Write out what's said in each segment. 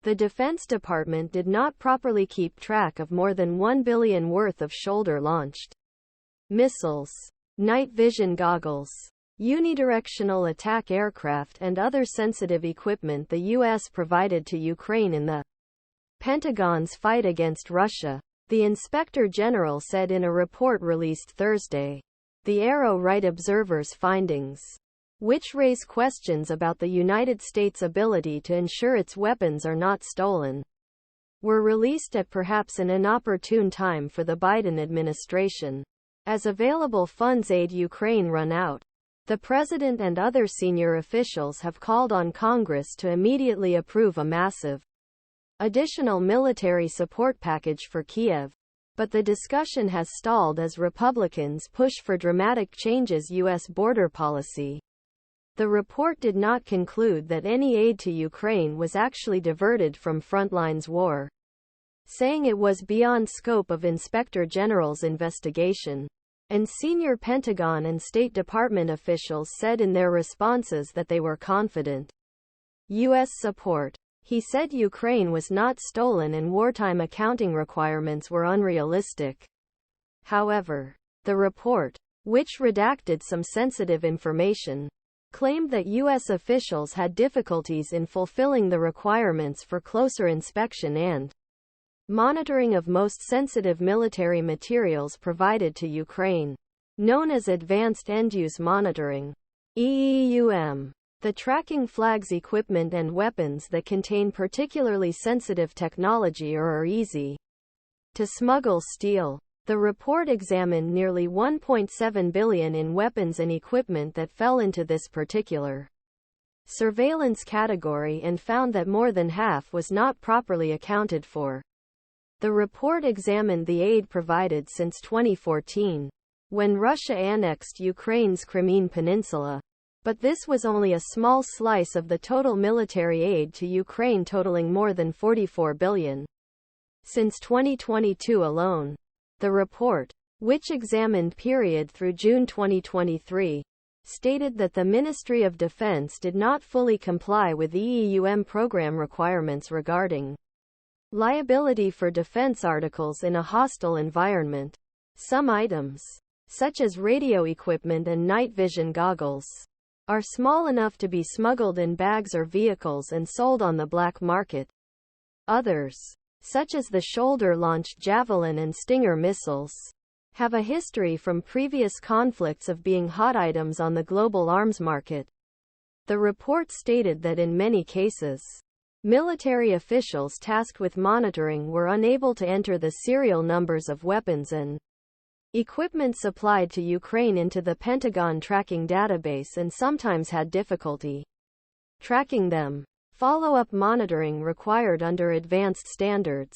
The Defense Department did not properly keep track of more than $1 billion worth of shoulder-launched missiles, night vision goggles, unidirectional attack aircraft and other sensitive equipment the U.S. provided to Ukraine in the Pentagon's fight against Russia, the Inspector General said in a report released Thursday. The Arrow Right Observer's findings, which raise questions about the United States' ability to ensure its weapons are not stolen, were released at perhaps an inopportune time for the Biden administration. As available funds aid Ukraine run out, the president and other senior officials have called on Congress to immediately approve a massive additional military support package for Kiev. But the discussion has stalled as Republicans push for dramatic changes U.S. border policy. The report did not conclude that any aid to Ukraine was actually diverted from frontlines war, saying it was beyond scope of Inspector General's investigation. And senior Pentagon and State Department officials said in their responses that they were confident U.S. support. He said Ukraine was not stolen and wartime accounting requirements were unrealistic. However, the report, which redacted some sensitive information, claimed that U.S. officials had difficulties in fulfilling the requirements for closer inspection and monitoring of most sensitive military materials provided to Ukraine, known as Advanced End-Use Monitoring, EEUM. The tracking flags equipment and weapons that contain particularly sensitive technology or are easy to smuggle steal. The report examined nearly $1.7 billion in weapons and equipment that fell into this particular surveillance category and found that more than half was not properly accounted for. The report examined the aid provided since 2014, when Russia annexed Ukraine's Crimean Peninsula. But this was only a small slice of the total military aid to Ukraine totaling more than $44 billion since 2022 alone. The report, which examined period through June 2023, stated that the Ministry of Defense did not fully comply with EEUM program requirements regarding liability for defense articles in a hostile environment. Some items, such as radio equipment and night vision goggles, are small enough to be smuggled in bags or vehicles and sold on the black market. Others, such as the shoulder-launched Javelin and Stinger missiles, have a history from previous conflicts of being hot items on the global arms market. The report stated that in many cases, military officials tasked with monitoring were unable to enter the serial numbers of weapons and equipment supplied to Ukraine into the Pentagon tracking database and sometimes had difficulty tracking them. Follow-up monitoring required under advanced standards.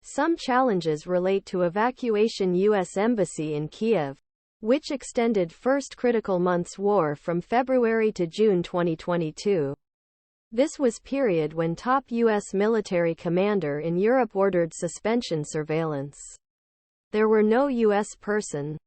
Some challenges relate to evacuation U.S. Embassy in Kiev, which extended first critical month's war from February to June 2022. This was period when top U.S. military commander in Europe ordered suspension surveillance. There were no U.S. person